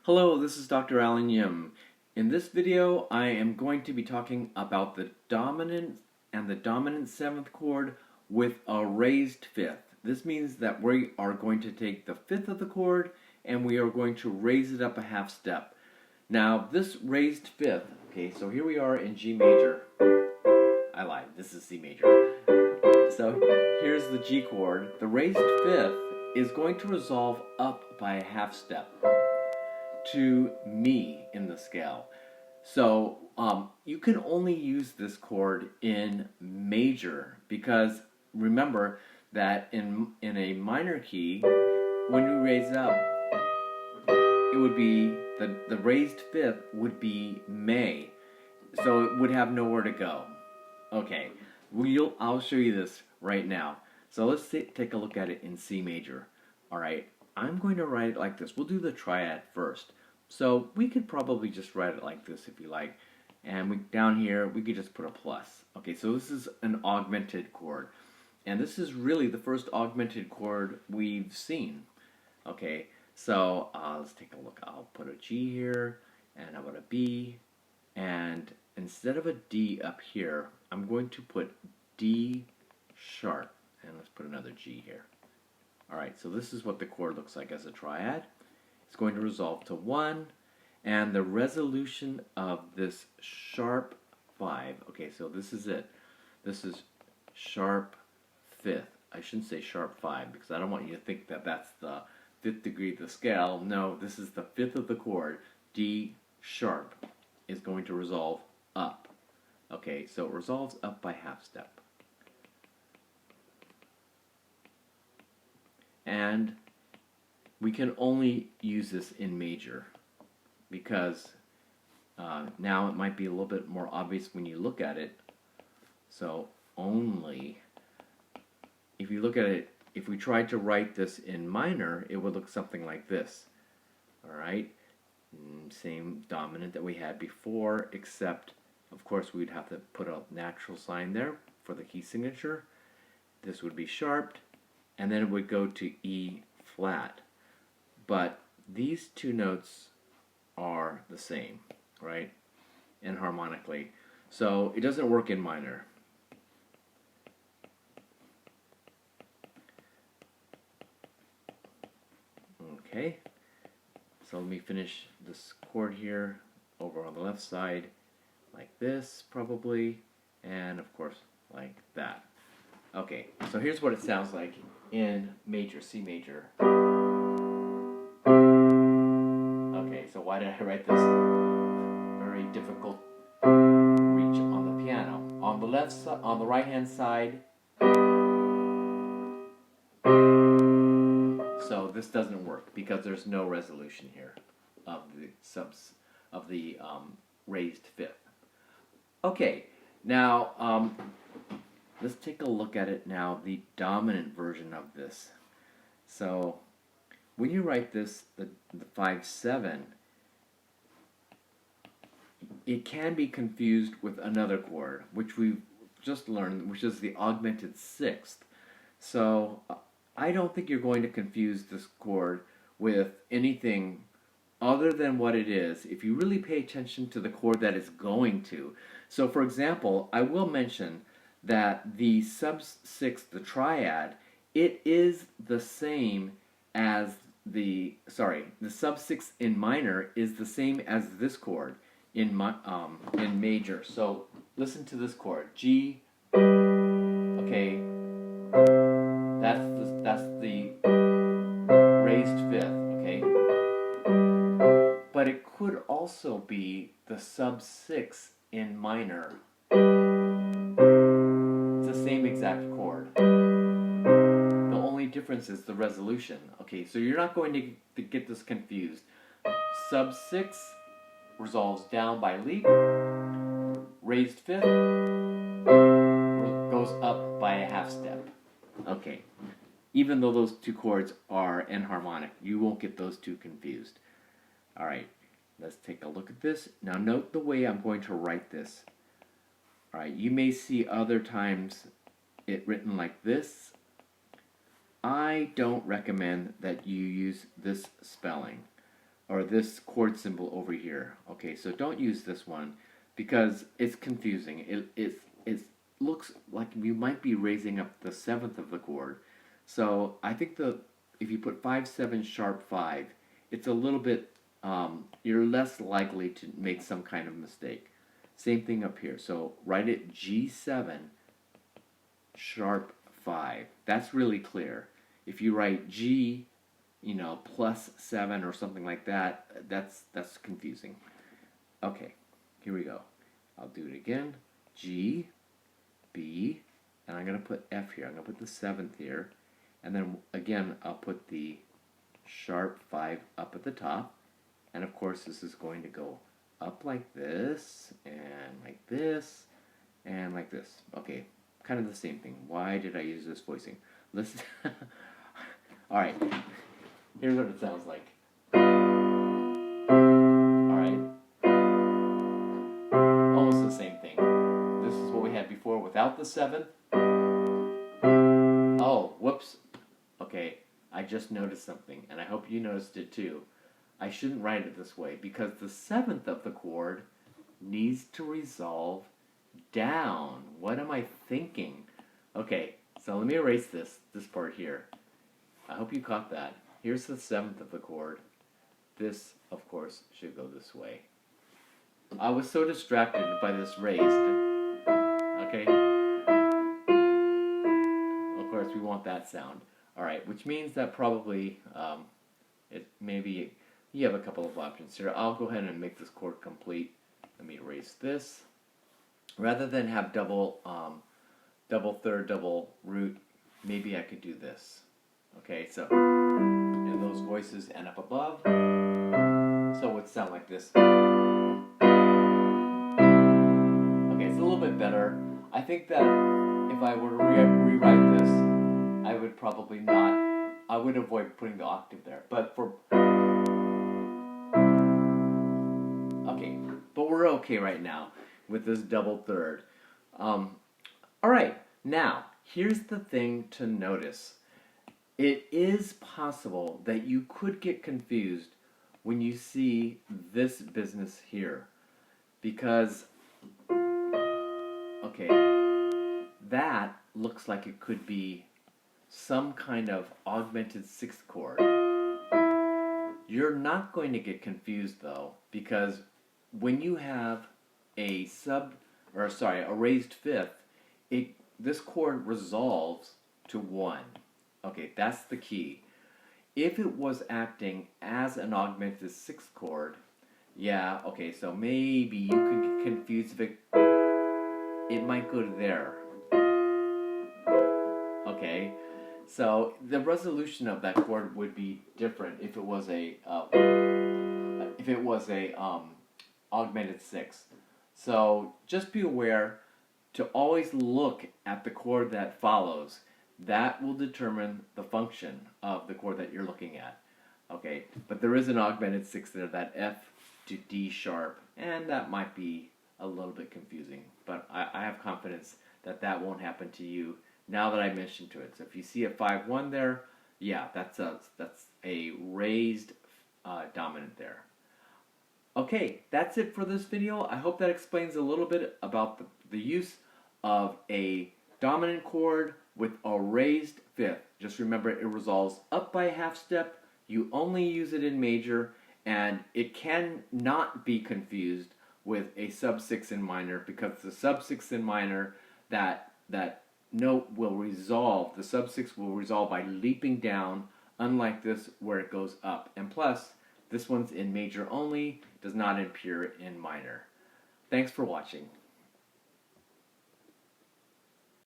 Hello, this is Dr. Alan Yim. In this video, I am going to be talking about the dominant and the dominant seventh chord with a raised fifth. This means that we are going to take the fifth of the chord and we are going to raise it up a half step. Now, this raised fifth, okay, so here we are in G major. I lied, this is C major. So here's the G chord. The raised fifth is going to resolve up by a half step to Mi in the scale. So you can only use this chord in major because remember that in a minor key, when you raise it up, it would be the raised fifth would be Me, so it would have nowhere to go. Okay, I'll show you this right now. So let's take a look at it in C major. All right, I'm going to write it like this. We'll do the triad first. So we could probably just write it like this if you like. And down here, we could just put a plus. Okay, so this is an augmented chord. And this is really the first augmented chord we've seen. Okay, so let's take a look. I'll put a G here, and I'll put a B. And instead of a D up here, I'm going to put D sharp. And let's put another G here. Alright, so this is what the chord looks like as a triad. It's going to resolve to 1, and the resolution of this sharp 5. Okay, so this is it. This is sharp 5th. I shouldn't say sharp 5 because I don't want you to think that that's the 5th degree of the scale. No, this is the 5th of the chord. D sharp is going to resolve up. Okay, so it resolves up by half step. And we can only use this in major because now it might be a little bit more obvious when you look at it. So only, if you look at it, if we tried to write this in minor, it would look something like this. Alright, same dominant that we had before, except of course we'd have to put a natural sign there for the key signature. This would be sharped, and then it would go to E flat. But these two notes are the same, right? Enharmonically. So it doesn't work in minor. Okay. So let me finish this chord here over on the left side like this probably, and of course like that. Okay, so here's what it sounds like in major, C major. Okay, so why did I write this very difficult reach on the piano? On the left side, on the right hand side, so this doesn't work because there's no resolution here of the raised fifth. Okay, now let's take a look at it now, the dominant version of this. So when you write this, the 5-7, it can be confused with another chord, which we've just learned, which is the augmented sixth. So I don't think you're going to confuse this chord with anything other than what it is, if you really pay attention to the chord that it's going to. So for example, I will mention that the sub-sixth, the triad, it is the same as the sub-sixth in minor is the same as this chord in major. So listen to this chord, G. Okay, that's the raised fifth. Okay, but it could also be the sub-sixth in minor. It's the same exact chord. The only difference is the resolution. Okay, so you're not going to get this confused. Sub-6 resolves down by leap. Raised fifth goes up by a half step. Okay, even though those two chords are enharmonic, you won't get those two confused. Alright, let's take a look at this. Now note the way I'm going to write this. Alright, you may see other times it written like this. I don't recommend that you use this spelling. or this chord symbol over here. Okay, so don't use this one because it's confusing. It looks like you might be raising up the seventh of the chord. So I think if you put 5 7 sharp 5, it's a little bit you're less likely to make some kind of mistake. Same thing up here. So write it G7 sharp 5. That's really clear. If you write G, plus 7 or something like that, that's confusing. Okay, here we go. I'll do it again. G, B, and I'm going to put F here. I'm going to put the 7th here. And then again, I'll put the sharp 5 up at the top. And of course, this is going to go up like this, and like this, and like this. Okay, kind of the same thing. Why did I use this voicing? Listen. Alright, here's what it sounds like. Alright. Almost the same thing. This is what we had before without the 7th. Oh, whoops. Okay, I just noticed something, and I hope you noticed it too. I shouldn't write it this way because the 7th of the chord needs to resolve down. What am I thinking? Okay, so let me erase this part here. I hope you caught that. Here's the 7th of the chord. This, of course, should go this way. I was so distracted by this raised. Okay? Of course, we want that sound. Alright, which means that probably maybe you have a couple of options here. I'll go ahead and make this chord complete. Let me erase this. Rather than have double third, double root, maybe I could do this. Okay, so, and those voices end up above. So it would sound like this. Okay, it's a little bit better. I think that if I were to rewrite this, I would probably not, I would avoid putting the octave there. But we're okay right now with this double third. Alright, now, here's the thing to notice. It is possible that you could get confused when you see this business here. Because, okay, that looks like it could be some kind of augmented 6th chord. You're not going to get confused though, because when you have a raised 5th, this chord resolves to 1. Okay, that's the key. If it was acting as an augmented 6th chord, yeah, okay, so maybe you could get confused if it might go to there. Okay, so the resolution of that chord would be different if it was a augmented 6th. So just be aware to always look at the chord that follows. That will determine the function of the chord that you're looking at. Okay, but there is an augmented 6th there, that F to D sharp, and that might be a little bit confusing, but I have confidence that that won't happen to you now that I mentioned to it. So if you see a 5-1 there, yeah, that's a raised dominant there. Okay, that's it for this video. I hope that explains a little bit about the use of a dominant chord with a raised 5th. Just remember, it resolves up by a half step. You only use it in major, and it can not be confused with a sub 6 in minor, because the sub 6 in minor, that note will resolve. The sub 6 will resolve by leaping down, unlike this where it goes up. And plus, this one's in major only, does not appear in minor. Thanks for watching.